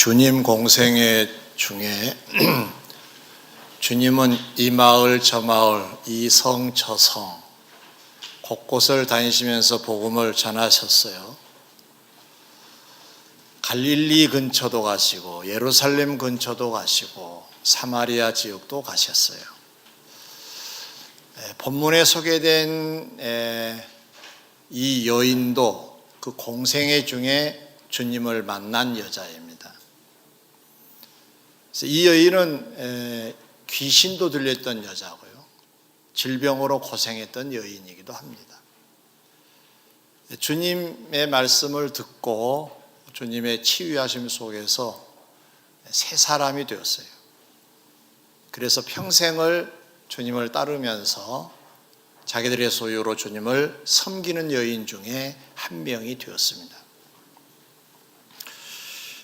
주님 공생애 중에 주님은 이 마을 저 마을, 이 성 저 성 곳곳을 다니시면서 복음을 전하셨어요. 갈릴리 근처도 가시고 예루살렘 근처도 가시고 사마리아 지역도 가셨어요. 본문에 소개된 이 여인도 그 공생애 중에 주님을 만난 여자입니다. 그래서 이 여인은 귀신도 들렸던 여자고요, 질병으로 고생했던 여인이기도 합니다. 주님의 말씀을 듣고 주님의 치유하심 속에서 새 사람이 되었어요. 그래서 평생을 주님을 따르면서 자기들의 소유로 주님을 섬기는 여인 중에 한 명이 되었습니다.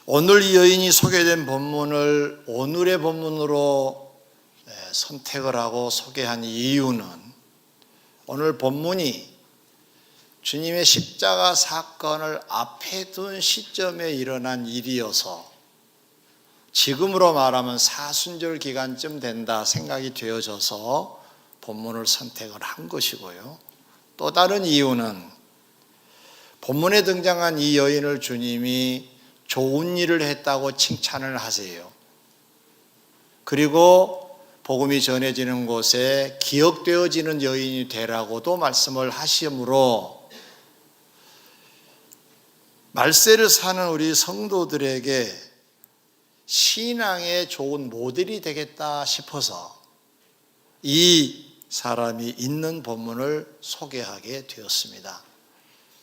오늘 이 여인이 소개된 본문을 오늘의 본문으로 선택을 하고 소개한 이유는, 오늘 본문이 주님의 십자가 사건을 앞에 둔 시점에 일어난 일이어서 지금으로 말하면 사순절 기간쯤 된다 생각이 되어져서 본문을 선택을 한 것이고요. 또 다른 이유는 본문에 등장한 이 여인을 주님이 좋은 일을 했다고 칭찬을 하세요. 그리고 복음이 전해지는 곳에 기억되어지는 여인이 되라고도 말씀을 하시므로 말세를 사는 우리 성도들에게 신앙의 좋은 모델이 되겠다 싶어서 이 사람이 있는 본문을 소개하게 되었습니다.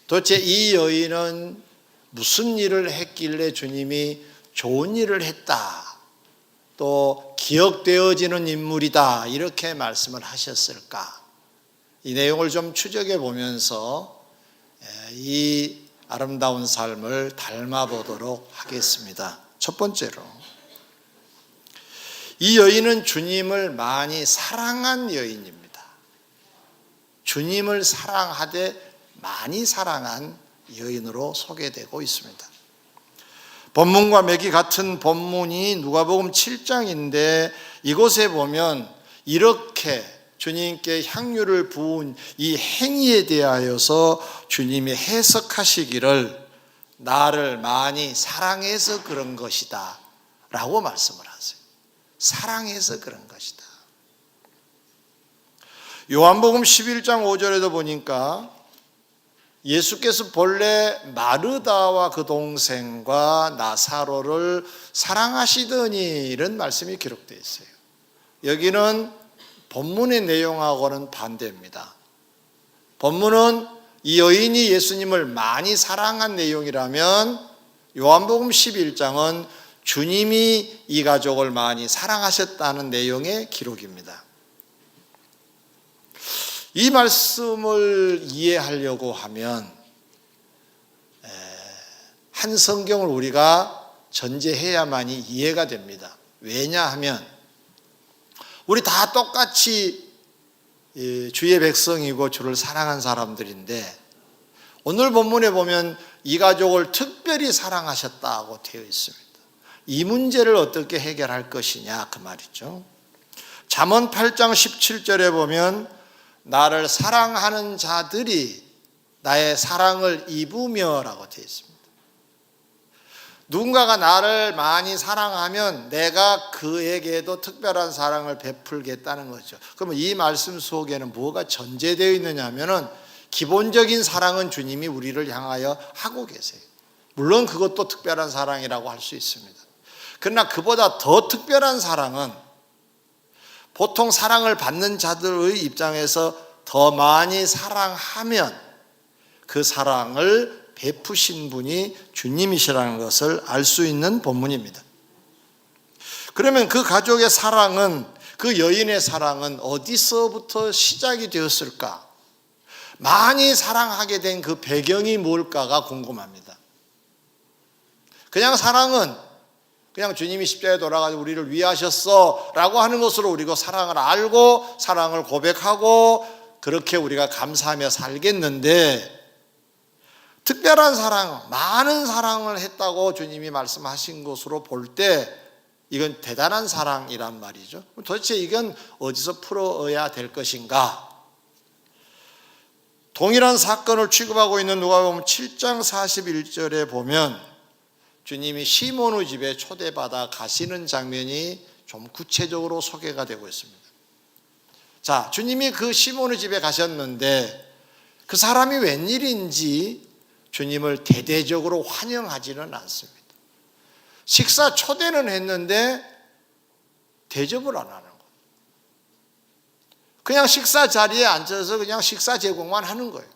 도대체 이 여인은 무슨 일을 했길래 주님이 좋은 일을 했다, 또 기억되어지는 인물이다, 이렇게 말씀을 하셨을까? 이 내용을 좀 추적해 보면서 이 아름다운 삶을 닮아보도록 하겠습니다. 첫 번째로, 이 여인은 주님을 많이 사랑한 여인입니다. 주님을 사랑하되 많이 사랑한 여인으로 소개되고 있습니다. 본문과 맥이 같은 본문이 누가복음 7장인데 이곳에 보면 이렇게 주님께 향유를 부은 이 행위에 대하여서 주님이 해석하시기를 나를 많이 사랑해서 그런 것이다 라고 말씀을 하세요. 사랑해서 그런 것이다. 요한복음 11장 5절에도 보니까 예수께서 본래 마르다와 그 동생과 나사로를 사랑하시더니 이런 말씀이 기록되어 있어요. 여기는 본문의 내용하고는 반대입니다. 본문은 이 여인이 예수님을 많이 사랑한 내용이라면 요한복음 11장은 주님이 이 가족을 많이 사랑하셨다는 내용의 기록입니다. 이 말씀을 이해하려고 하면 한 성경을 우리가 전제해야만이 이해가 됩니다. 왜냐하면 우리 다 똑같이 주의 백성이고 주를 사랑한 사람들인데 오늘 본문에 보면 이 가족을 특별히 사랑하셨다고 되어 있습니다. 이 문제를 어떻게 해결할 것이냐 그 말이죠. 잠언 8장 17절에 보면 나를 사랑하는 자들이 나의 사랑을 입으며 라고 되어 있습니다. 누군가가 나를 많이 사랑하면 내가 그에게도 특별한 사랑을 베풀겠다는 거죠. 그러면 이 말씀 속에는 뭐가 전제되어 있느냐 하면은 기본적인 사랑은 주님이 우리를 향하여 하고 계세요. 물론 그것도 특별한 사랑이라고 할 수 있습니다. 그러나 그보다 더 특별한 사랑은 보통 사랑을 받는 자들의 입장에서 더 많이 사랑하면 그 사랑을 베푸신 분이 주님이시라는 것을 알 수 있는 본문입니다. 그러면 그 가족의 사랑은, 그 여인의 사랑은 어디서부터 시작이 되었을까? 많이 사랑하게 된 그 배경이 뭘까가 궁금합니다. 그냥 사랑은 그냥 주님이 십자가에 돌아가서 우리를 위하셨어 라고 하는 것으로 우리가 사랑을 알고 사랑을 고백하고 그렇게 우리가 감사하며 살겠는데, 특별한 사랑, 많은 사랑을 했다고 주님이 말씀하신 것으로 볼 때 이건 대단한 사랑이란 말이죠. 도대체 이건 어디서 풀어야 될 것인가? 동일한 사건을 취급하고 있는 누가복음 7장 41절에 보면 주님이 시몬의 집에 초대받아 가시는 장면이 좀 구체적으로 소개가 되고 있습니다. 자, 주님이 그 시몬의 집에 가셨는데 그 사람이 웬일인지 주님을 대대적으로 환영하지는 않습니다. 식사 초대는 했는데 대접을 안 하는 거예요. 그냥 식사 자리에 앉아서 그냥 식사 제공만 하는 거예요.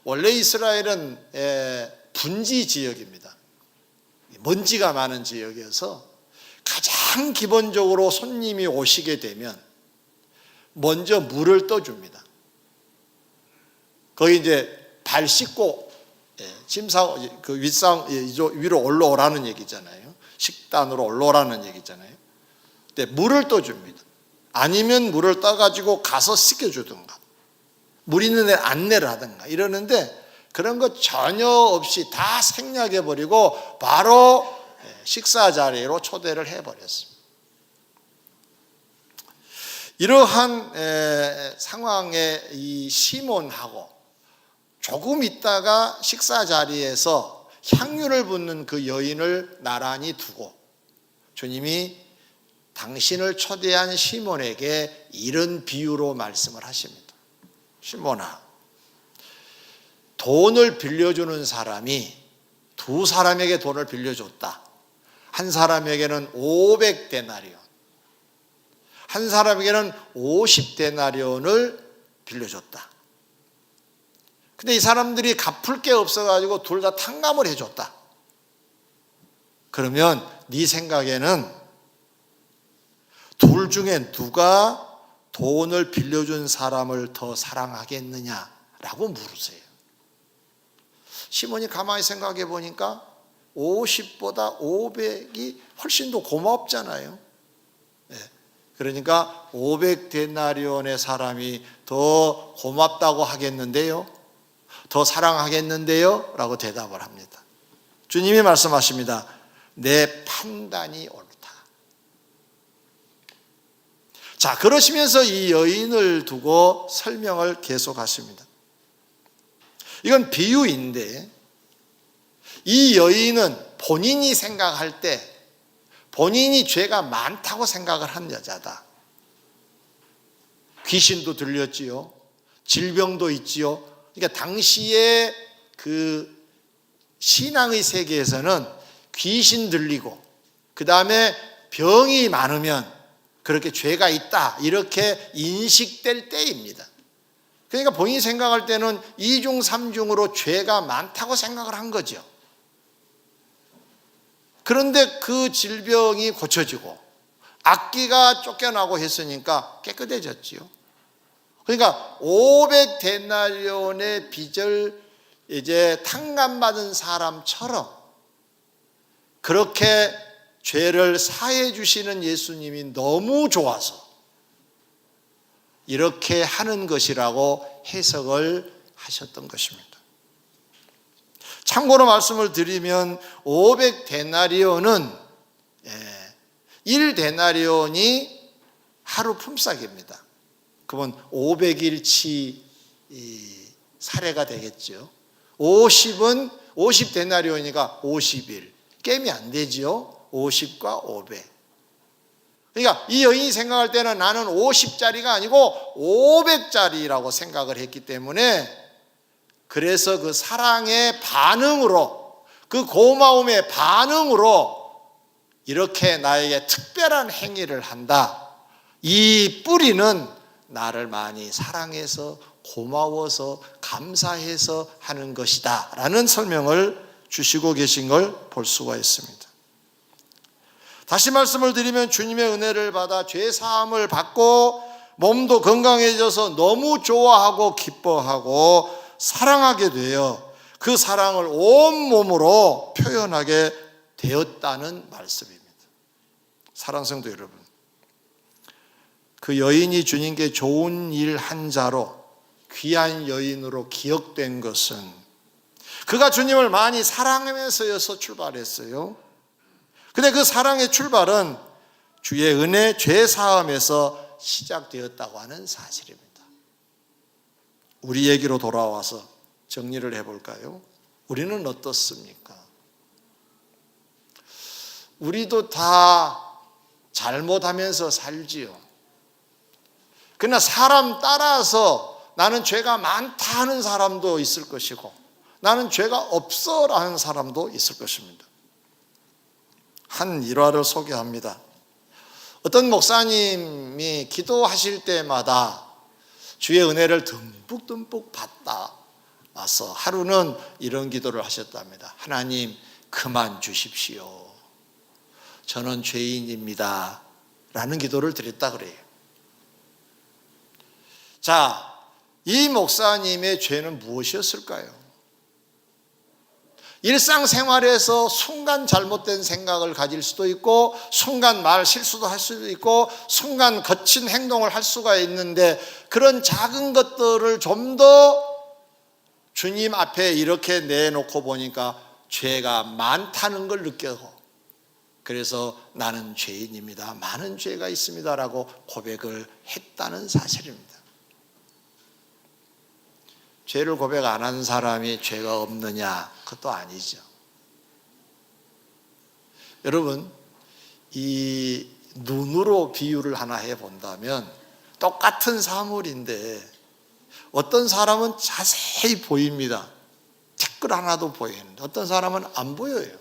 원래 이스라엘은 분지 지역입니다. 먼지가 많은 지역이어서 가장 기본적으로 손님이 오시게 되면 먼저 물을 떠줍니다. 거기 이제 발 씻고 침상 그 윗상 위로 올라오라는 얘기잖아요. 식단으로 올라오라는 얘기잖아요. 근데 물을 떠줍니다. 아니면 물을 떠가지고 가서 씻겨주든가 물 있는 데 안내를 하든가 이러는데 그런 거 전혀 없이 다 생략해버리고 바로 식사 자리로 초대를 해버렸습니다. 이러한 상황에 이 시몬하고 조금 있다가 식사 자리에서 향유를 붓는 그 여인을 나란히 두고 주님이 당신을 초대한 시몬에게 이런 비유로 말씀을 하십니다. 시몬아, 돈을 빌려주는 사람이 두 사람에게 돈을 빌려줬다. 한 사람에게는 500데나리온, 한 사람에게는 50데나리온을 빌려줬다. 근데 이 사람들이 갚을 게 없어가지고 둘 다 탕감을 해줬다. 그러면 네 생각에는 둘 중에 누가 돈을 빌려준 사람을 더 사랑하겠느냐라고 물으세요. 시몬이 가만히 생각해 보니까 50보다 500이 훨씬 더 고맙잖아요. 그러니까 500데나리온의 사람이 더 고맙다고 하겠는데요, 더 사랑하겠는데요 라고 대답을 합니다. 주님이 말씀하십니다. 내 판단이 옳다. 자, 그러시면서 이 여인을 두고 설명을 계속하십니다. 이건 비유인데 이 여인은 본인이 생각할 때 본인이 죄가 많다고 생각을 한 여자다. 귀신도 들렸지요. 질병도 있지요. 그러니까 당시에 그 신앙의 세계에서는 귀신 들리고 그 다음에 병이 많으면 그렇게 죄가 있다 이렇게 인식될 때입니다. 그러니까 본인이 생각할 때는 2중 3중으로 죄가 많다고 생각을 한 거죠. 그런데 그 질병이 고쳐지고 악기가 쫓겨나고 했으니까 깨끗해졌지요. 그러니까 500데나리온의 빚을 이제 탕감받은 사람처럼 그렇게 죄를 사해 주시는 예수님이 너무 좋아서 이렇게 하는 것이라고 해석을 하셨던 것입니다. 참고로 말씀을 드리면 500데나리온은 1데나리온이 하루 품삯입니다. 그러면 500일치 사례가 되겠죠. 50데나리온이니까 50일. 게임이 안 되죠. 50과 500. 그러니까 이 여인이 생각할 때는 나는 50짜리가 아니고 500짜리라고 생각을 했기 때문에 그래서 그 사랑의 반응으로 그 고마움의 반응으로 이렇게 나에게 특별한 행위를 한다. 이 뿌리는 나를 많이 사랑해서 고마워서 감사해서 하는 것이다 라는 설명을 주시고 계신 걸 볼 수가 있습니다. 다시 말씀을 드리면 주님의 은혜를 받아 죄 사함을 받고 몸도 건강해져서 너무 좋아하고 기뻐하고 사랑하게 되어 그 사랑을 온몸으로 표현하게 되었다는 말씀입니다. 사랑하는 성도 여러분, 그 여인이 주님께 좋은 일 한 자로 귀한 여인으로 기억된 것은 그가 주님을 많이 사랑하면서여서 출발했어요. 근데 그 사랑의 출발은 주의 은혜, 죄 사함에서 시작되었다고 하는 사실입니다. 우리 얘기로 돌아와서 정리를 해볼까요? 우리는 어떻습니까? 우리도 다 잘못하면서 살지요. 그러나 사람 따라서 나는 죄가 많다 하는 사람도 있을 것이고 나는 죄가 없어 라는 사람도 있을 것입니다. 한 일화를 소개합니다. 어떤 목사님이 기도하실 때마다 주의 은혜를 듬뿍듬뿍 받다 와서 하루는 이런 기도를 하셨답니다. 하나님 그만 주십시오. 저는 죄인입니다. 라는 기도를 드렸다 그래요. 자, 이 목사님의 죄는 무엇이었을까요? 일상생활에서 순간 잘못된 생각을 가질 수도 있고 순간 말 실수도 할 수도 있고 순간 거친 행동을 할 수가 있는데 그런 작은 것들을 좀 더 주님 앞에 이렇게 내놓고 보니까 죄가 많다는 걸 느끼고 그래서 나는 죄인입니다. 많은 죄가 있습니다. 라고 고백을 했다는 사실입니다. 죄를 고백 안 한 사람이 죄가 없느냐? 그것도 아니죠. 여러분, 이 눈으로 비유를 하나 해본다면 똑같은 사물인데 어떤 사람은 자세히 보입니다. 댓글 하나도 보이는데 어떤 사람은 안 보여요.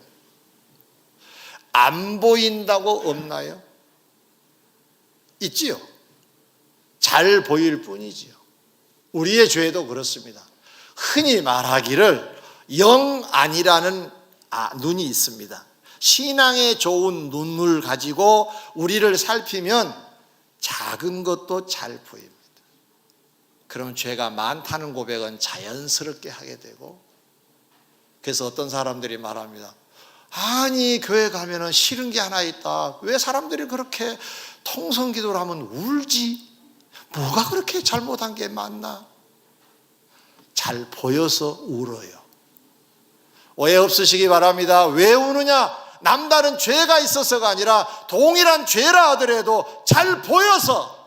안 보인다고 없나요? 있지요. 잘 보일 뿐이지요. 우리의 죄도 그렇습니다. 흔히 말하기를 영 아니라는 눈이 있습니다. 신앙에 좋은 눈을 가지고 우리를 살피면 작은 것도 잘 보입니다. 그러면 죄가 많다는 고백은 자연스럽게 하게 되고 그래서 어떤 사람들이 말합니다. 아니 교회 가면은 싫은 게 하나 있다. 왜 사람들이 그렇게 통성기도를 하면 울지? 뭐가 그렇게 잘못한 게 많나? 잘 보여서 울어요. 오해 없으시기 바랍니다. 왜 우느냐? 남다른 죄가 있어서가 아니라 동일한 죄라 하더라도 잘 보여서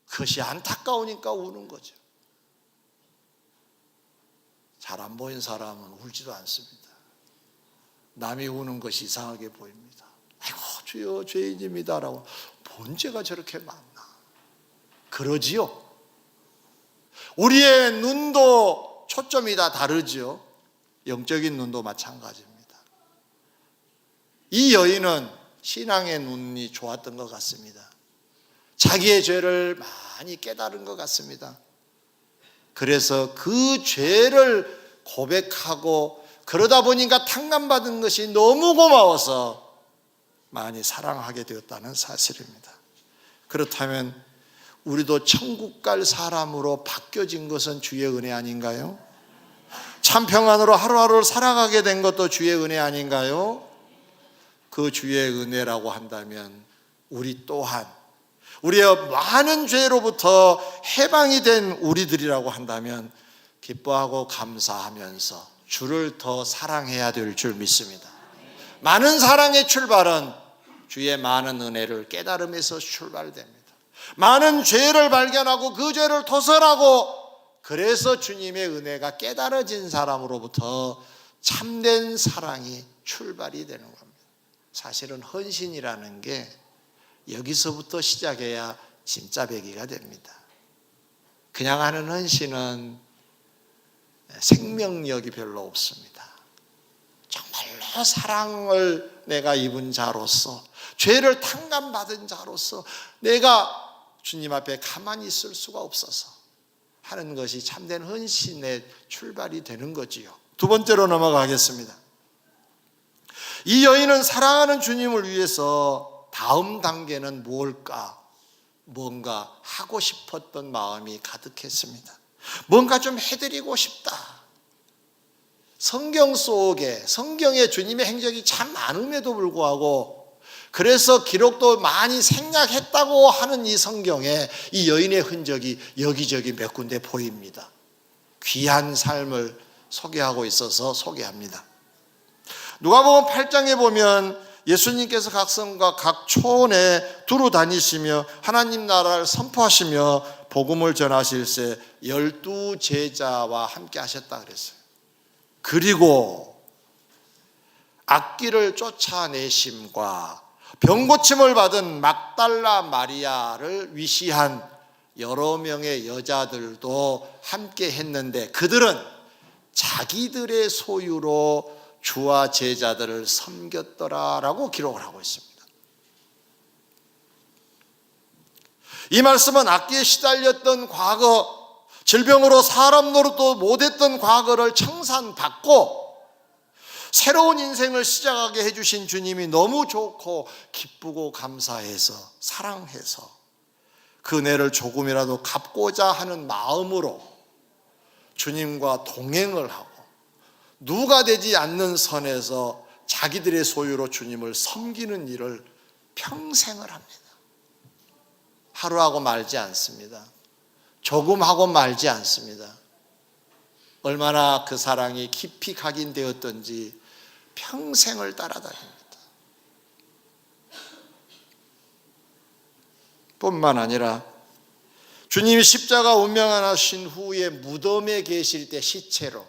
그것이 안타까우니까 우는 거죠. 잘 안 보인 사람은 울지도 않습니다. 남이 우는 것이 이상하게 보입니다. 아이고 주여 죄인입니다라고 본 죄가 저렇게 많나? 그러지요. 우리의 눈도 초점이 다 다르지요. 영적인 눈도 마찬가지입니다. 이 여인은 신앙의 눈이 좋았던 것 같습니다. 자기의 죄를 많이 깨달은 것 같습니다. 그래서 그 죄를 고백하고 그러다 보니까 탕감받은 것이 너무 고마워서 많이 사랑하게 되었다는 사실입니다. 그렇다면 우리도 천국 갈 사람으로 바뀌어진 것은 주의 은혜 아닌가요? 참 평안으로 하루하루를 살아가게 된 것도 주의 은혜 아닌가요? 그 주의 은혜라고 한다면 우리 또한 우리의 많은 죄로부터 해방이 된 우리들이라고 한다면 기뻐하고 감사하면서 주를 더 사랑해야 될 줄 믿습니다. 많은 사랑의 출발은 주의 많은 은혜를 깨달음에서 출발됩니다. 많은 죄를 발견하고 그 죄를 토설하고 그래서 주님의 은혜가 깨달아진 사람으로부터 참된 사랑이 출발이 되는 겁니다. 사실은 헌신이라는 게 여기서부터 시작해야 진짜 배기가 됩니다. 그냥 하는 헌신은 생명력이 별로 없습니다. 정말로 사랑을 내가 입은 자로서 죄를 탕감받은 자로서 내가 주님 앞에 가만히 있을 수가 없어서 하는 것이 참된 헌신의 출발이 되는 거지요. 두 번째로 넘어가겠습니다. 이 여인은 사랑하는 주님을 위해서 다음 단계는 뭘까? 뭔가 하고 싶었던 마음이 가득했습니다. 뭔가 좀 해드리고 싶다. 성경 속에 성경에 주님의 행적이 참 많음에도 불구하고 그래서 기록도 많이 생략했다고 하는 이 성경에 이 여인의 흔적이 여기저기 몇 군데 보입니다. 귀한 삶을 소개하고 있어서 소개합니다. 누가복음 8장에 보면 예수님께서 각 성과 각 촌에 두루 다니시며 하나님 나라를 선포하시며 복음을 전하실새 12 제자와 함께 하셨다 그랬어요. 그리고 악귀를 쫓아내심과 병고침을 받은 막달라 마리아를 위시한 여러 명의 여자들도 함께 했는데 그들은 자기들의 소유로 주와 제자들을 섬겼더라라고 기록을 하고 있습니다. 이 말씀은 악기에 시달렸던 과거, 질병으로 사람 노릇도 못했던 과거를 청산받고 새로운 인생을 시작하게 해주신 주님이 너무 좋고 기쁘고 감사해서 사랑해서 그 은혜를 조금이라도 갚고자 하는 마음으로 주님과 동행을 하고 누가 되지 않는 선에서 자기들의 소유로 주님을 섬기는 일을 평생을 합니다. 하루하고 말지 않습니다. 조금 하고 말지 않습니다. 얼마나 그 사랑이 깊이 각인되었던지 평생을 따라다닙니다. 뿐만 아니라 주님이 십자가 운명하신 후에 무덤에 계실 때 시체로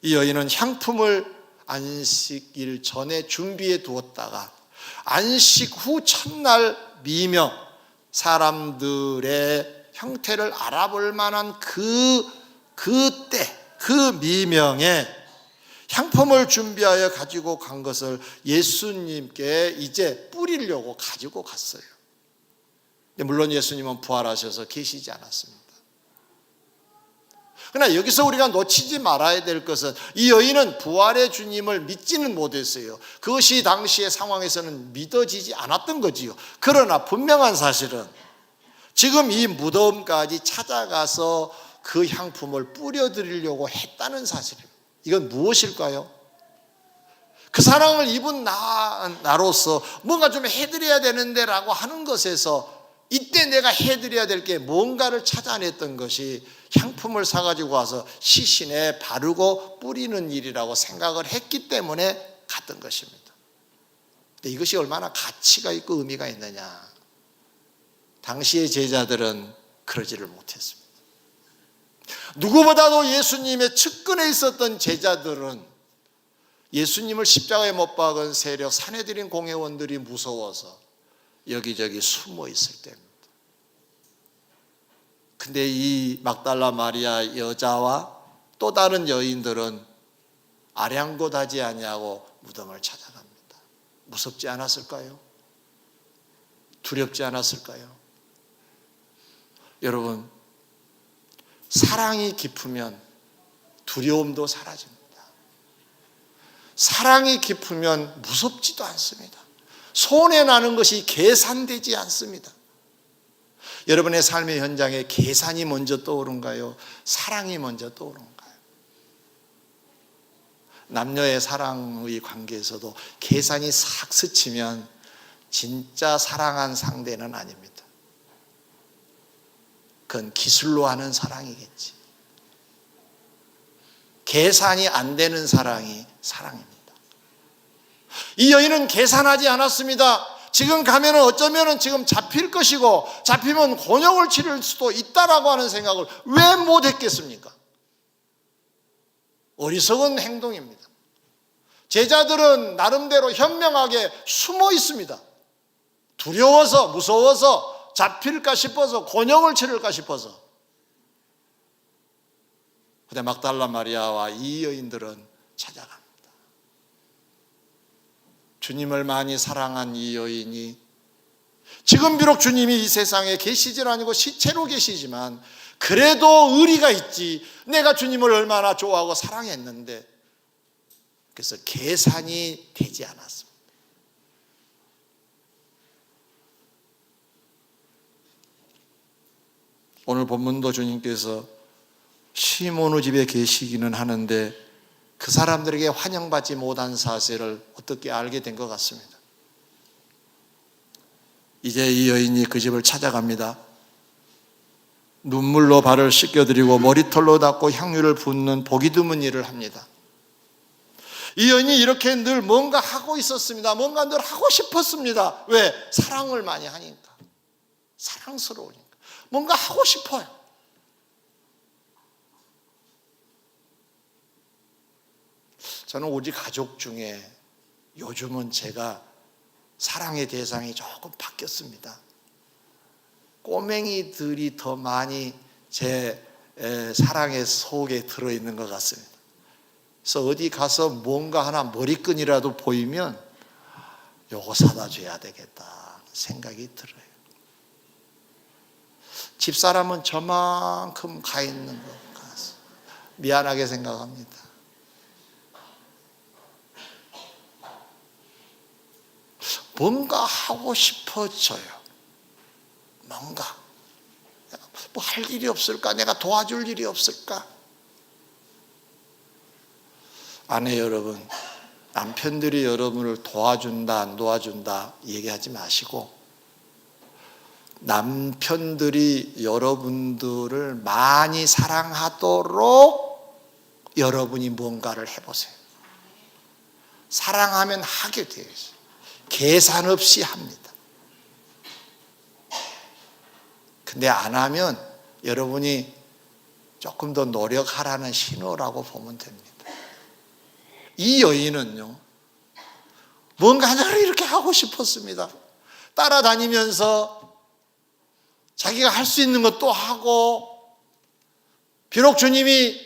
이 여인은 향품을 안식일 전에 준비해 두었다가 안식 후 첫날 미명, 사람들의 형태를 알아볼 만한 그때 그 미명에 향품을 준비하여 가지고 간 것을 예수님께 이제 뿌리려고 가지고 갔어요. 물론 예수님은 부활하셔서 계시지 않았습니다. 그러나 여기서 우리가 놓치지 말아야 될 것은 이 여인은 부활의 주님을 믿지는 못했어요. 그것이 당시의 상황에서는 믿어지지 않았던 거지요. 그러나 분명한 사실은 지금 이 무덤까지 찾아가서 그 향품을 뿌려드리려고 했다는 사실입니다. 이건 무엇일까요? 그 사랑을 입은 나로서 뭔가 좀 해드려야 되는데 라고 하는 것에서 이때 내가 해드려야 될 게 뭔가를 찾아냈던 것이 향품을 사가지고 와서 시신에 바르고 뿌리는 일이라고 생각을 했기 때문에 갔던 것입니다. 근데 이것이 얼마나 가치가 있고 의미가 있느냐. 당시의 제자들은 그러지를 못했습니다. 누구보다도 예수님의 측근에 있었던 제자들은 예수님을 십자가에 못 박은 세력 산헤드린 공회원들이 무서워서 여기저기 숨어 있을 때입니다. 근데 이 막달라 마리아 여자와 또 다른 여인들은 아량곳하지 아니하고 무덤을 찾아갑니다. 무섭지 않았을까요? 두렵지 않았을까요? 여러분, 사랑이 깊으면 두려움도 사라집니다. 사랑이 깊으면 무섭지도 않습니다. 손해 나는 것이 계산되지 않습니다. 여러분의 삶의 현장에 계산이 먼저 떠오른가요? 사랑이 먼저 떠오른가요? 남녀의 사랑의 관계에서도 계산이 싹 스치면 진짜 사랑한 상대는 아닙니다. 그건 기술로 하는 사랑이겠지. 계산이 안 되는 사랑이 사랑입니다. 이 여인은 계산하지 않았습니다. 지금 가면 어쩌면 지금 잡힐 것이고 잡히면 곤욕을 치를 수도 있다라고 하는 생각을 왜 못했겠습니까? 어리석은 행동입니다. 제자들은 나름대로 현명하게 숨어 있습니다. 두려워서 무서워서 잡힐까 싶어서 곤욕을 치를까 싶어서. 그런데 막달라 마리아와 이 여인들은 찾아갑니다. 주님을 많이 사랑한 이 여인이 지금 비록 주님이 이 세상에 계시질 아니고 시체로 계시지만 그래도 의리가 있지. 내가 주님을 얼마나 좋아하고 사랑했는데 그래서 계산이 되지 않았습니다. 오늘 본문도 주님께서 시몬의 집에 계시기는 하는데 그 사람들에게 환영받지 못한 사실을 어떻게 알게 된 것 같습니다. 이제 이 여인이 그 집을 찾아갑니다. 눈물로 발을 씻겨드리고 머리털로 닦고 향유를 붓는 보기 드문 일을 합니다. 이 여인이 이렇게 늘 뭔가 하고 있었습니다. 뭔가 늘 하고 싶었습니다. 왜? 사랑을 많이 하니까. 사랑스러우니까. 뭔가 하고 싶어요. 저는 우리 가족 중에 요즘은 제가 사랑의 대상이 조금 바뀌었습니다. 꼬맹이들이 더 많이 제 사랑의 속에 들어있는 것 같습니다. 그래서 어디 가서 뭔가 하나 머리끈이라도 보이면 요거 사다 줘야 되겠다 생각이 들어요. 집사람은 저만큼 가 있는 것 같습니다. 미안하게 생각합니다. 뭔가 하고 싶어져요. 뭔가 뭐 할 일이 없을까? 내가 도와줄 일이 없을까? 아내 여러분, 남편들이 여러분을 도와준다 안 도와준다 얘기하지 마시고 남편들이 여러분들을 많이 사랑하도록 여러분이 뭔가를 해보세요. 사랑하면 하게 되어 있어요. 계산 없이 합니다. 근데 안 하면 여러분이 조금 더 노력하라는 신호라고 보면 됩니다. 이 여인은요, 뭔가 하나를 이렇게 하고 싶었습니다. 따라다니면서 자기가 할 수 있는 것도 하고, 비록 주님이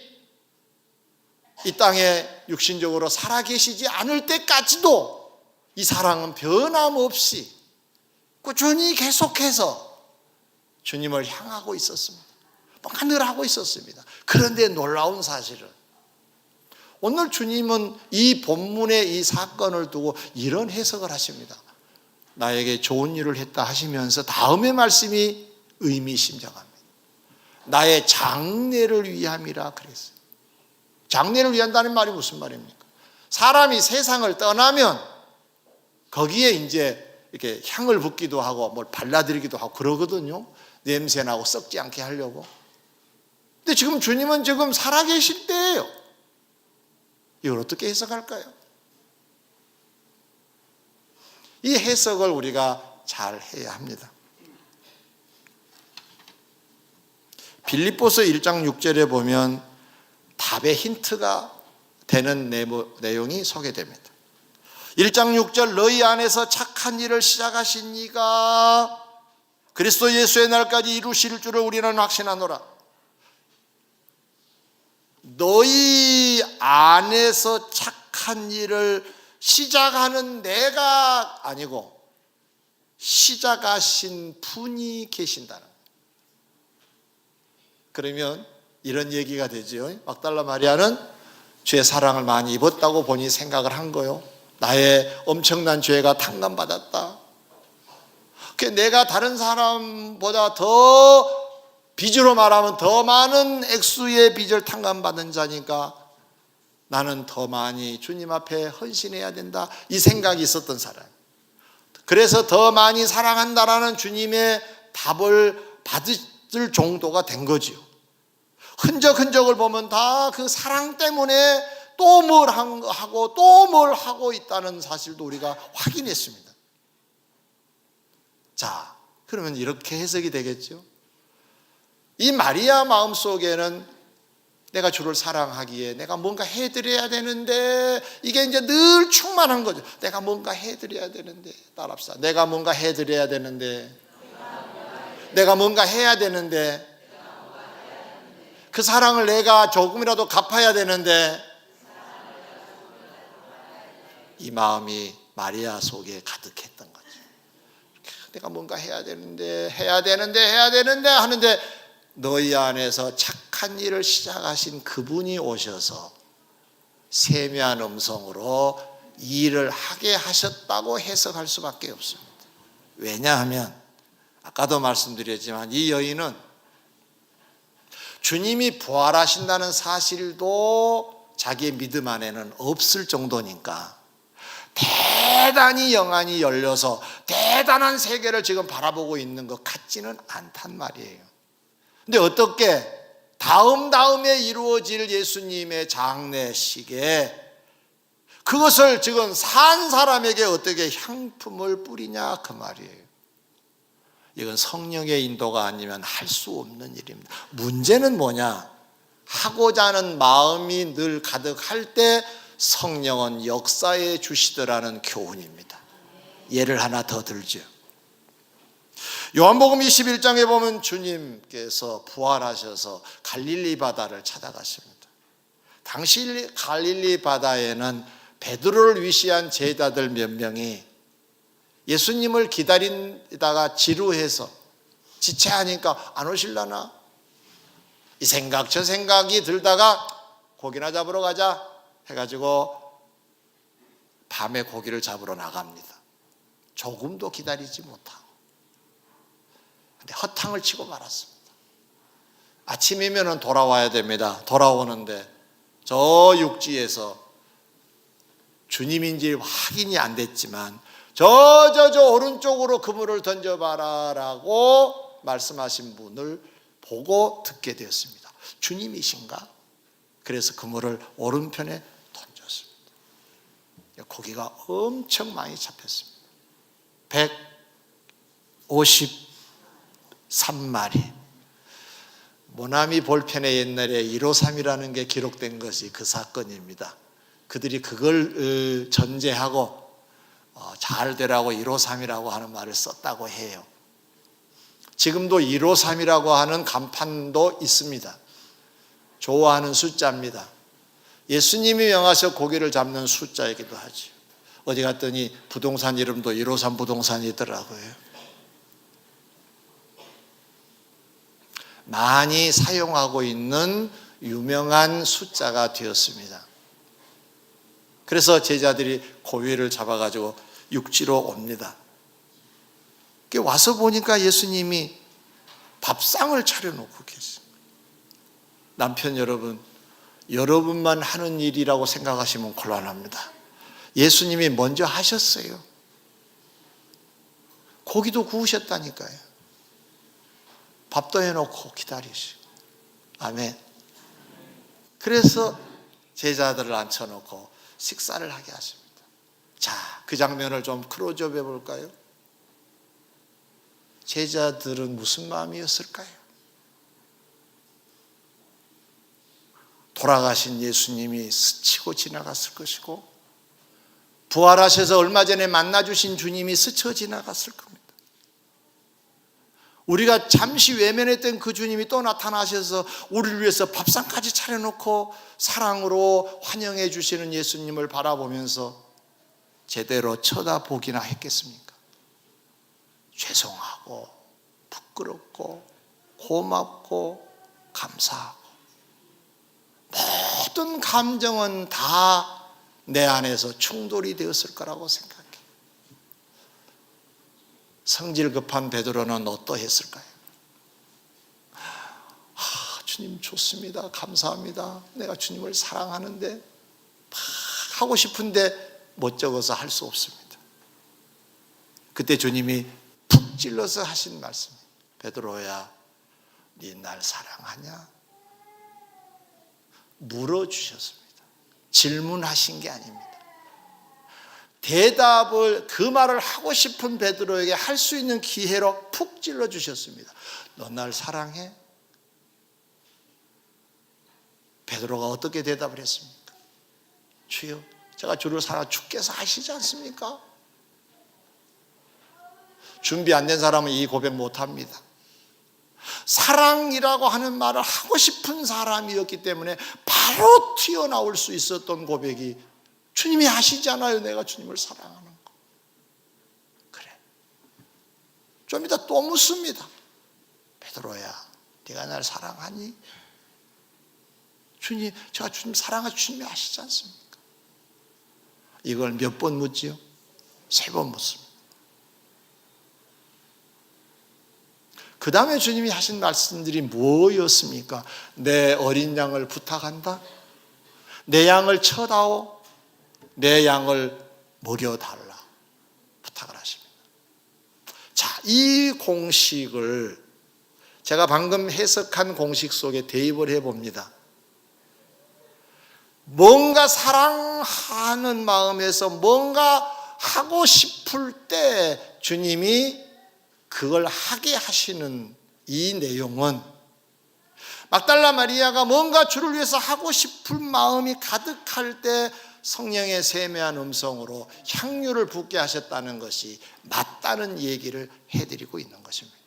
이 땅에 육신적으로 살아계시지 않을 때까지도 이 사랑은 변함없이 꾸준히 계속해서 주님을 향하고 있었습니다. 뭔가 늘 하고 있었습니다. 그런데 놀라운 사실은 오늘 주님은 이 본문의 이 사건을 두고 이런 해석을 하십니다. 나에게 좋은 일을 했다 하시면서 다음의 말씀이 의미심장합니다. 나의 장래를 위함이라 그랬어요. 장래를 위한다는 말이 무슨 말입니까? 사람이 세상을 떠나면 거기에 이제 이렇게 향을 붓기도 하고 뭘 발라드리기도 하고 그러거든요. 냄새나고 썩지 않게 하려고. 근데 지금 주님은 지금 살아계실 때예요. 이걸 어떻게 해석할까요? 이 해석을 우리가 잘 해야 합니다. 빌립보서 1장 6절에 보면 답의 힌트가 되는 내용이 소개됩니다. 1장 6절 너희 안에서 착한 일을 시작하신 이가 그리스도 예수의 날까지 이루실 줄을 우리는 확신하노라. 너희 안에서 착한 일을 시작하는 내가 아니고 시작하신 분이 계신다는 거예요. 그러면 이런 얘기가 되죠. 막달라 마리아는 죄 사랑을 많이 입었다고 본인이 생각을 한 거요. 나의 엄청난 죄가 탕감받았다. 내가 다른 사람보다 더 빚으로 말하면 더 많은 액수의 빚을 탕감받은 자니까 나는 더 많이 주님 앞에 헌신해야 된다. 이 생각이 있었던 사람. 그래서 더 많이 사랑한다라는 주님의 답을 받을 정도가 된 거지요. 흔적을 보면 다 그 사랑 때문에 또 뭘 하고 또 뭘 하고 있다는 사실도 우리가 확인했습니다. 자, 그러면 이렇게 해석이 되겠죠. 이 마리아 마음속에는 내가 주를 사랑하기에 내가 뭔가 해드려야 되는데 이게 이제 늘 충만한 거죠. 내가 뭔가 해드려야 되는데 따라합시다. 내가 뭔가 해드려야 되는데 내가 뭔가 해야 되는데 그 사랑을 내가 조금이라도 갚아야 되는데 이 마음이 마리아 속에 가득했던 거죠. 내가 뭔가 해야 되는데 하는데 너희 안에서 착한 일을 시작하신 그분이 오셔서 세미한 음성으로 이 일을 하게 하셨다고 해석할 수밖에 없습니다. 왜냐하면 아까도 말씀드렸지만 이 여인은 주님이 부활하신다는 사실도 자기의 믿음 안에는 없을 정도니까 대단히 영안이 열려서 대단한 세계를 지금 바라보고 있는 것 같지는 않단 말이에요. 근데 어떻게 다음에 이루어질 예수님의 장례식에 그것을 지금 산 사람에게 어떻게 향품을 뿌리냐 그 말이에요. 이건 성령의 인도가 아니면 할 수 없는 일입니다. 문제는 뭐냐? 하고자 하는 마음이 늘 가득할 때 성령은 역사해 주시더라는 교훈입니다. 예를 하나 더 들죠. 요한복음 21장에 보면 주님께서 부활하셔서 갈릴리 바다를 찾아가십니다. 당시 갈릴리 바다에는 베드로를 위시한 제자들 몇 명이 예수님을 기다리다가 지루해서 지체하니까 안 오실라나? 이 생각 저 생각이 들다가 고기나 잡으러 가자 해가지고 밤에 고기를 잡으러 나갑니다. 조금도 기다리지 못하고. 근데 허탕을 치고 말았습니다. 아침이면 돌아와야 됩니다. 돌아오는데 저 육지에서 주님인지 확인이 안 됐지만 저 오른쪽으로 그물을 던져봐라 라고 말씀하신 분을 보고 듣게 되었습니다. 주님이신가? 그래서 그물을 오른편에 던졌습니다. 고기가 엄청 많이 잡혔습니다. 153마리. 모나미 볼펜에 옛날에 153이라는 게 기록된 것이 그 사건입니다. 그들이 그걸 전제하고 잘 되라고 153이라고 하는 말을 썼다고 해요. 지금도 153이라고 하는 간판도 있습니다. 좋아하는 숫자입니다. 예수님이 명하셔 고기를 잡는 숫자이기도 하죠. 어디 갔더니 부동산 이름도 153 부동산이더라고요. 많이 사용하고 있는 유명한 숫자가 되었습니다. 그래서 제자들이 고기를 잡아가지고 육지로 옵니다. 와서 보니까 예수님이 밥상을 차려놓고 계세요. 남편 여러분, 여러분만 하는 일이라고 생각하시면 곤란합니다. 예수님이 먼저 하셨어요. 고기도 구우셨다니까요. 밥도 해놓고 기다리시고. 아멘. 그래서 제자들을 앉혀놓고 식사를 하게 하십니다. 자, 그 장면을 좀 클로즈업 해볼까요? 제자들은 무슨 마음이었을까요? 돌아가신 예수님이 스치고 지나갔을 것이고 부활하셔서 얼마 전에 만나주신 주님이 스쳐 지나갔을 겁니다. 우리가 잠시 외면했던 그 주님이 또 나타나셔서 우리를 위해서 밥상까지 차려놓고 사랑으로 환영해 주시는 예수님을 바라보면서 제대로 쳐다보기나 했겠습니까? 죄송하고 부끄럽고 고맙고 감사하고 모든 감정은 다 내 안에서 충돌이 되었을 거라고 생각해요. 성질 급한 베드로는 어떠했을까요? 주님 좋습니다. 감사합니다. 내가 주님을 사랑하는데 막 하고 싶은데 멋쩍어서 할 수 없습니다. 그때 주님이 푹 찔러서 하신 말씀, 베드로야 네 날 사랑하냐? 물어주셨습니다. 질문하신 게 아닙니다. 대답을 그 말을 하고 싶은 베드로에게 할 수 있는 기회로 푹 찔러 주셨습니다. 너 날 사랑해? 베드로가 어떻게 대답을 했습니까? 주여, 제가 주를 사랑 주께서 아시지 않습니까? 준비 안 된 사람은 이 고백 못 합니다. 사랑이라고 하는 말을 하고 싶은 사람이었기 때문에 바로 튀어나올 수 있었던 고백이 주님이 아시잖아요. 내가 주님을 사랑하는 거. 그래. 좀 이따 또 묻습니다. 베드로야, 네가 날 사랑하니? 주님, 제가 주님 사랑하지 주님이 아시지 않습니까? 이걸 몇 번 묻지요? 3번 묻습니다. 그 다음에 주님이 하신 말씀들이 뭐였습니까? 내 어린 양을 부탁한다. 내 양을 쳐다오. 내 양을 먹여달라. 부탁을 하십니다. 자, 이 공식을 제가 방금 해석한 공식 속에 대입을 해봅니다. 뭔가 사랑하는 마음에서 뭔가 하고 싶을 때 주님이 그걸 하게 하시는 이 내용은, 막달라 마리아가 뭔가 주를 위해서 하고 싶은 마음이 가득할 때 성령의 세미한 음성으로 향유를 붓게 하셨다는 것이 맞다는 얘기를 해드리고 있는 것입니다.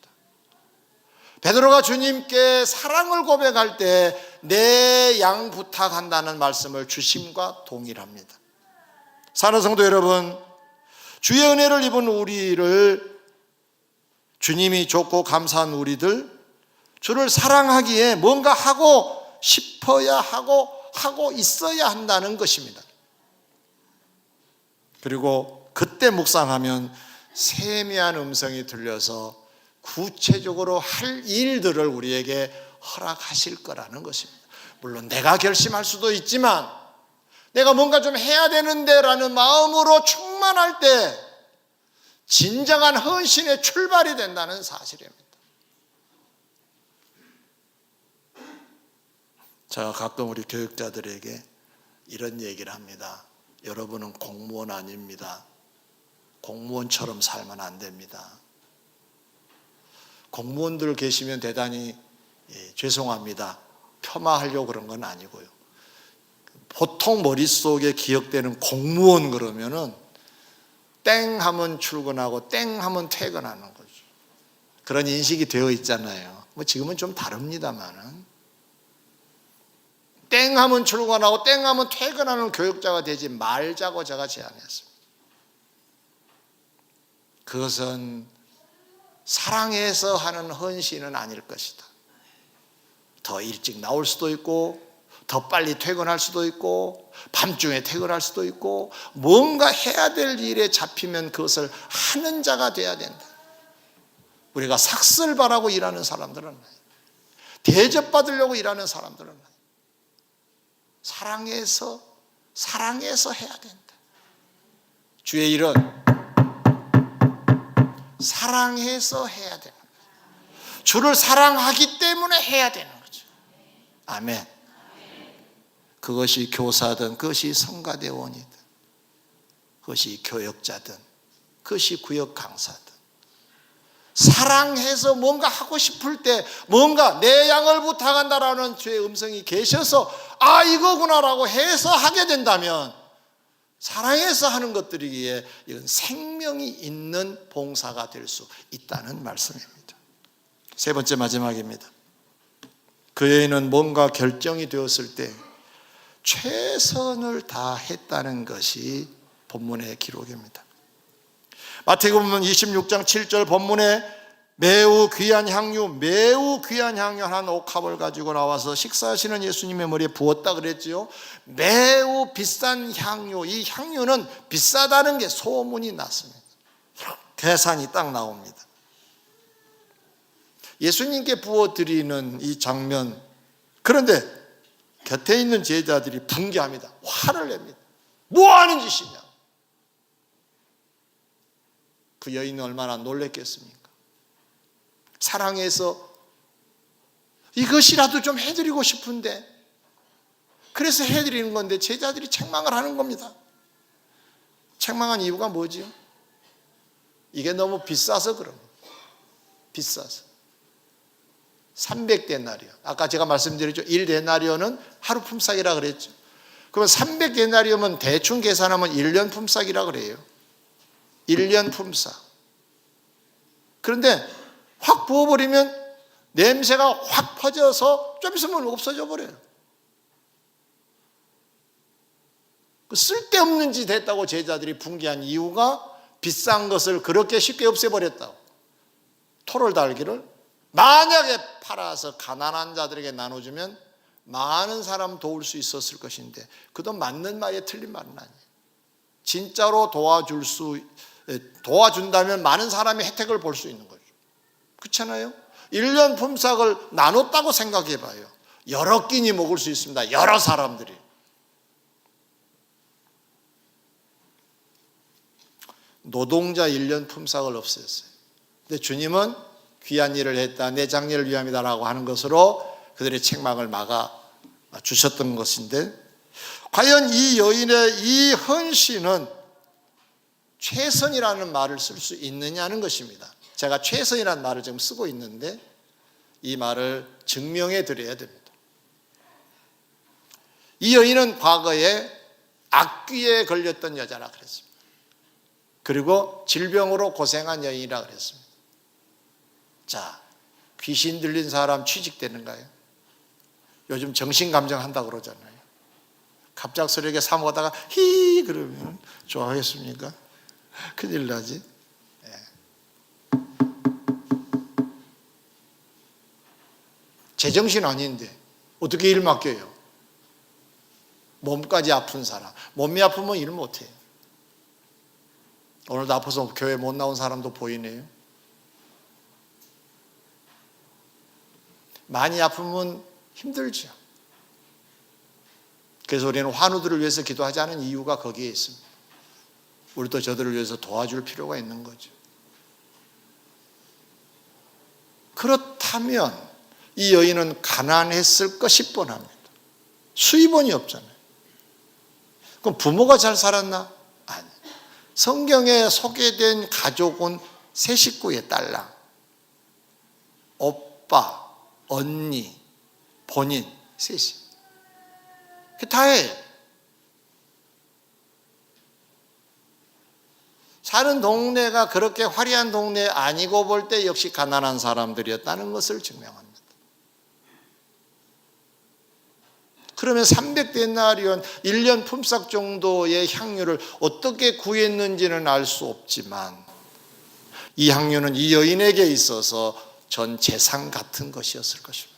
베드로가 주님께 사랑을 고백할 때 내 양 부탁한다는 말씀을 주심과 동일합니다. 사랑하는 성도 여러분, 주의 은혜를 입은 우리를, 주님이 좋고 감사한 우리들, 주를 사랑하기에 뭔가 하고 싶어야 하고 있어야 한다는 것입니다. 그리고 그때 묵상하면 세미한 음성이 들려서 구체적으로 할 일들을 우리에게 허락하실 거라는 것입니다. 물론 내가 결심할 수도 있지만 내가 뭔가 좀 해야 되는데 라는 마음으로 충만할 때 진정한 헌신의 출발이 된다는 사실입니다. 제가 가끔 우리 교육자들에게 이런 얘기를 합니다. 여러분은 공무원 아닙니다. 공무원처럼 살면 안 됩니다. 공무원들 계시면 대단히 죄송합니다. 폄하하려고 그런 건 아니고요. 보통 머릿속에 기억되는 공무원 그러면은 땡 하면 출근하고 땡 하면 퇴근하는 거죠. 그런 인식이 되어 있잖아요. 뭐 지금은 좀 다릅니다만은. 땡 하면 출근하고 땡 하면 퇴근하는 교육자가 되지 말자고 제가 제안했습니다. 그것은 사랑해서 하는 헌신은 아닐 것이다. 더 일찍 나올 수도 있고 더 빨리 퇴근할 수도 있고 밤중에 퇴근할 수도 있고 뭔가 해야 될 일에 잡히면 그것을 하는 자가 돼야 된다. 우리가 삭슬 바라고 일하는 사람들은 아니에요. 대접받으려고 일하는 사람들은 아니에요. 사랑해서 해야 된다. 주의 일은 사랑해서 해야 되는 거죠. 주를 사랑하기 때문에 해야 되는 거죠. 아멘. 그것이 교사든 그것이 성가대원이든 그것이 교역자든 그것이 구역 강사든 사랑해서 뭔가 하고 싶을 때 뭔가 내 양을 부탁한다라는 주의 음성이 계셔서 아 이거구나라고 해서 하게 된다면 사랑해서 하는 것들이기에 이건 생명이 있는 봉사가 될 수 있다는 말씀입니다. 세 번째 마지막입니다. 그 여인은 뭔가 결정이 되었을 때 최선을 다했다는 것이 본문의 기록입니다. 마태복음 26장 7절 본문에 매우 귀한 향유 한 옥합을 가지고 나와서 식사하시는 예수님의 머리에 부었다 그랬지요. 매우 비싼 향유, 이 향유는 비싸다는 게 소문이 났습니다. 계산이 딱 나옵니다. 예수님께 부어드리는 이 장면, 그런데 곁에 있는 제자들이 분개합니다. 화를 냅니다. 뭐 하는 짓이냐? 그 여인은 얼마나 놀랬겠습니까? 사랑해서 이것이라도 좀 해드리고 싶은데 그래서 해드리는 건데 제자들이 책망을 하는 겁니다. 책망한 이유가 뭐지요? 이게 너무 비싸서 그런 거예요. 비싸서. 300데나리온. 아까 제가 말씀드렸죠. 1데나리온은 하루 품삯이라 그랬죠. 그러면 300데나리온은 대충 계산하면 1년 품삯이라 그래요. 1년 품삯. 그런데 확 부어버리면 냄새가 확 퍼져서 좀 있으면 없어져 버려요. 쓸데없는 짓 했다고 제자들이 분개한 이유가 비싼 것을 그렇게 쉽게 없애버렸다고. 토를 달기를 만약에 팔아서 가난한 자들에게 나눠주면 많은 사람 도울 수 있었을 것인데 그도 맞는 말에 틀린 말은 아니에요. 진짜로 도와준다면 많은 사람이 혜택을 볼 수 있는 거죠. 그렇잖아요? 1년 품삯을 나눴다고 생각해 봐요. 여러 끼니 먹을 수 있습니다. 여러 사람들이. 노동자 1년 품삯을 없앴어요. 근데 주님은 귀한 일을 했다, 내 장래를 위함이다라고 하는 것으로 그들의 책망을 막아 주셨던 것인데, 과연 이 여인의 이 헌신은 최선이라는 말을 쓸 수 있느냐는 것입니다. 제가 최선이라는 말을 지금 쓰고 있는데 이 말을 증명해 드려야 됩니다. 이 여인은 과거에 악귀에 걸렸던 여자라 그랬습니다. 그리고 질병으로 고생한 여인이라 그랬습니다. 자, 귀신 들린 사람 취직되는가요? 요즘 정신감정 한다고 그러잖아요. 갑작스럽게 사 먹다가 히 그러면 좋아하겠습니까? 큰일 나지. 제정신 아닌데 어떻게 일 맡겨요? 몸까지 아픈 사람, 몸이 아프면 일 못해요. 오늘도 아파서 교회 못 나온 사람도 보이네요. 많이 아프면 힘들죠. 그래서 우리는 환우들을 위해서 기도하지 않은 이유가 거기에 있습니다. 우리도 저들을 위해서 도와줄 필요가 있는 거죠. 그렇다면 이 여인은 가난했을 것이 뻔합니다. 수입원이 없잖아요. 그럼 부모가 잘 살았나? 아니. 성경에 소개된 가족은 세 식구의 딸랑, 오빠, 언니, 본인, 셋이. 그게 다예요. 사는 동네가 그렇게 화려한 동네 아니고 볼 때 역시 가난한 사람들이었다는 것을 증명합니다. 그러면 300데나리온 1년 품삯 정도의 향유를 어떻게 구했는지는 알 수 없지만 이 향유는 이 여인에게 있어서 전 재산 같은 것이었을 것입니다.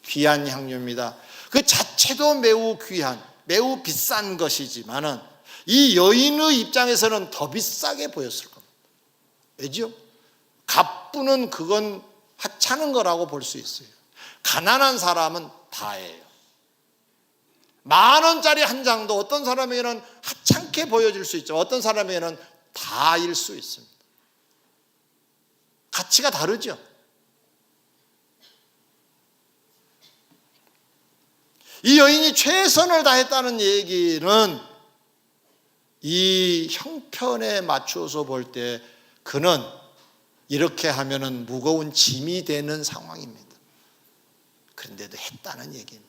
귀한 향유입니다. 그 자체도 매우 귀한, 매우 비싼 것이지만은 이 여인의 입장에서는 더 비싸게 보였을 겁니다. 왜죠? 갑부는 그건 하찮은 거라고 볼 수 있어요. 가난한 사람은 다예요. 10,000원짜리 한 장도 어떤 사람에게는 하찮게 보여질 수 있죠. 어떤 사람에게는 다일 수 있습니다. 가치가 다르죠. 이 여인이 최선을 다했다는 얘기는 이 형편에 맞춰서 볼 때 그는 이렇게 하면은 무거운 짐이 되는 상황입니다. 그런데도 했다는 얘기입니다.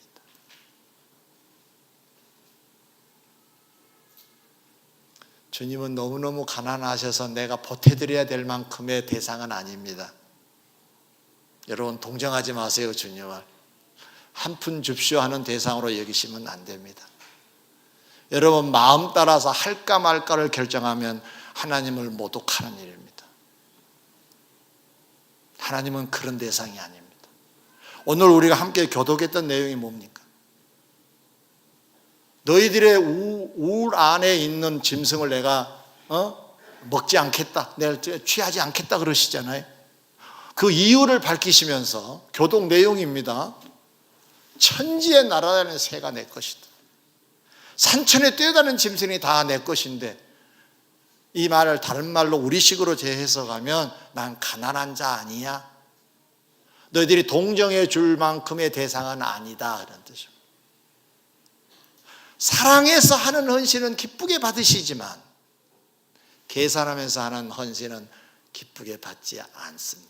주님은 너무너무 가난하셔서 내가 보태드려야 될 만큼의 대상은 아닙니다. 여러분 동정하지 마세요. 주님을 한 푼 줍쇼 하는 대상으로 여기시면 안 됩니다. 여러분 마음 따라서 할까 말까를 결정하면 하나님을 모독하는 일입니다. 하나님은 그런 대상이 아닙니다. 오늘 우리가 함께 교독했던 내용이 뭡니까? 너희들의 우울 안에 있는 짐승을 내가 먹지 않겠다, 내가 취하지 않겠다 그러시잖아요. 그 이유를 밝히시면서 교독 내용입니다. 천지에 날아다니는 새가 내 것이다. 산천에 뛰어다니는 짐승이 다 내 것인데, 이 말을 다른 말로 우리식으로 재해석하면 난 가난한 자 아니야? 너희들이 동정해 줄 만큼의 대상은 아니다, 이런 뜻입니다. 사랑해서 하는 헌신은 기쁘게 받으시지만 계산하면서 하는 헌신은 기쁘게 받지 않습니다.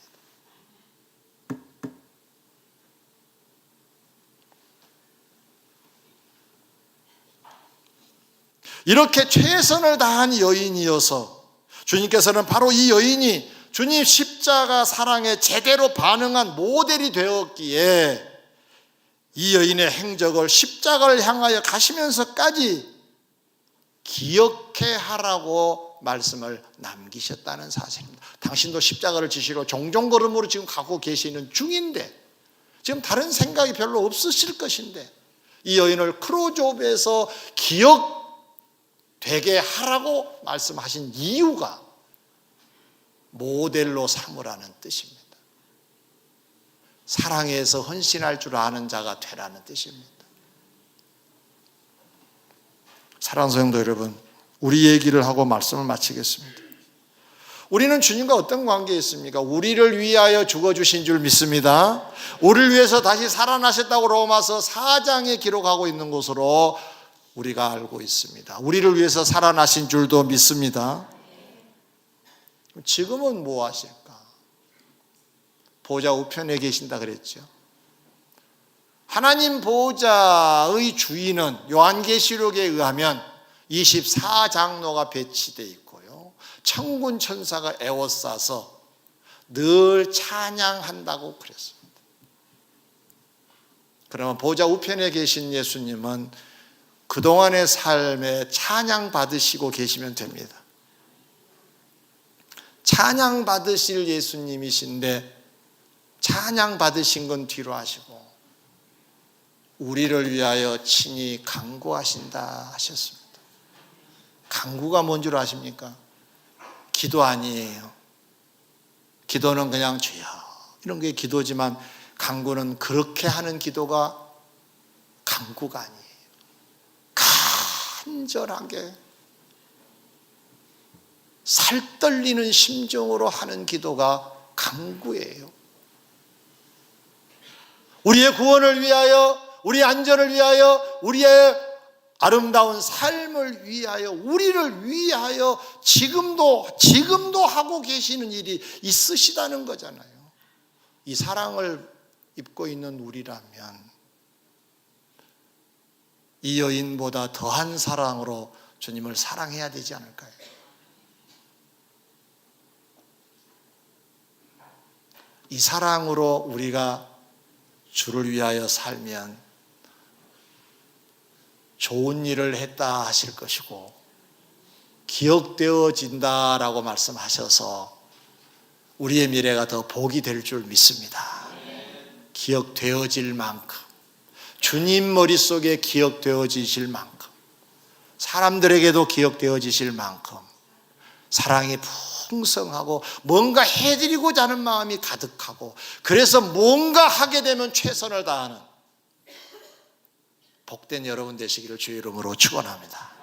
이렇게 최선을 다한 여인이어서 주님께서는 바로 이 여인이 주님 십자가 사랑에 제대로 반응한 모델이 되었기에 이 여인의 행적을 십자가를 향하여 가시면서까지 기억해 하라고 말씀을 남기셨다는 사실입니다. 당신도 십자가를 지시러 종종 걸음으로 지금 가고 계시는 중인데, 지금 다른 생각이 별로 없으실 것인데, 이 여인을 크루조베에서 기억되게 하라고 말씀하신 이유가 모델로 삼으라는 뜻입니다. 사랑해서 헌신할 줄 아는 자가 되라는 뜻입니다. 사랑하는 성도 여러분, 우리 얘기를 하고 말씀을 마치겠습니다. 우리는 주님과 어떤 관계에 있습니까? 우리를 위하여 죽어주신 줄 믿습니다. 우리를 위해서 다시 살아나셨다고 로마서 4장에 기록하고 있는 것으로 우리가 알고 있습니다. 우리를 위해서 살아나신 줄도 믿습니다. 지금은 뭐 하실까? 보좌 우편에 계신다 그랬죠. 하나님 보좌의 주인은 요한계시록에 의하면 24장로가 배치되어 있고요, 천군 천사가 에워싸서 늘 찬양한다고 그랬습니다. 그러면 보좌 우편에 계신 예수님은 그동안의 삶에 찬양 받으시고 계시면 됩니다. 찬양 받으실 예수님이신데 찬양 받으신 건 뒤로 하시고 우리를 위하여 친히 간구하신다 하셨습니다. 간구가 뭔 줄 아십니까? 기도 아니에요. 기도는 그냥 주여 이런 게 기도지만 간구는 그렇게 하는 기도가 간구가 아니에요. 간절하게 살떨리는 심정으로 하는 기도가 간구예요. 우리의 구원을 위하여, 우리의 안전을 위하여, 우리의 아름다운 삶을 위하여, 우리를 위하여 지금도 하고 계시는 일이 있으시다는 거잖아요. 이 사랑을 입고 있는 우리라면 이 여인보다 더한 사랑으로 주님을 사랑해야 되지 않을까요? 이 사랑으로 우리가 주를 위하여 살면 좋은 일을 했다 하실 것이고 기억되어진다라고 말씀하셔서 우리의 미래가 더 복이 될 줄 믿습니다. 기억되어질 만큼, 주님 머릿속에 기억되어지실 만큼, 사람들에게도 기억되어지실 만큼 사랑이 풍성하고 뭔가 해드리고자 하는 마음이 가득하고, 그래서 뭔가 하게 되면 최선을 다하는 복된 여러분 되시기를 주의 이름으로 축원합니다.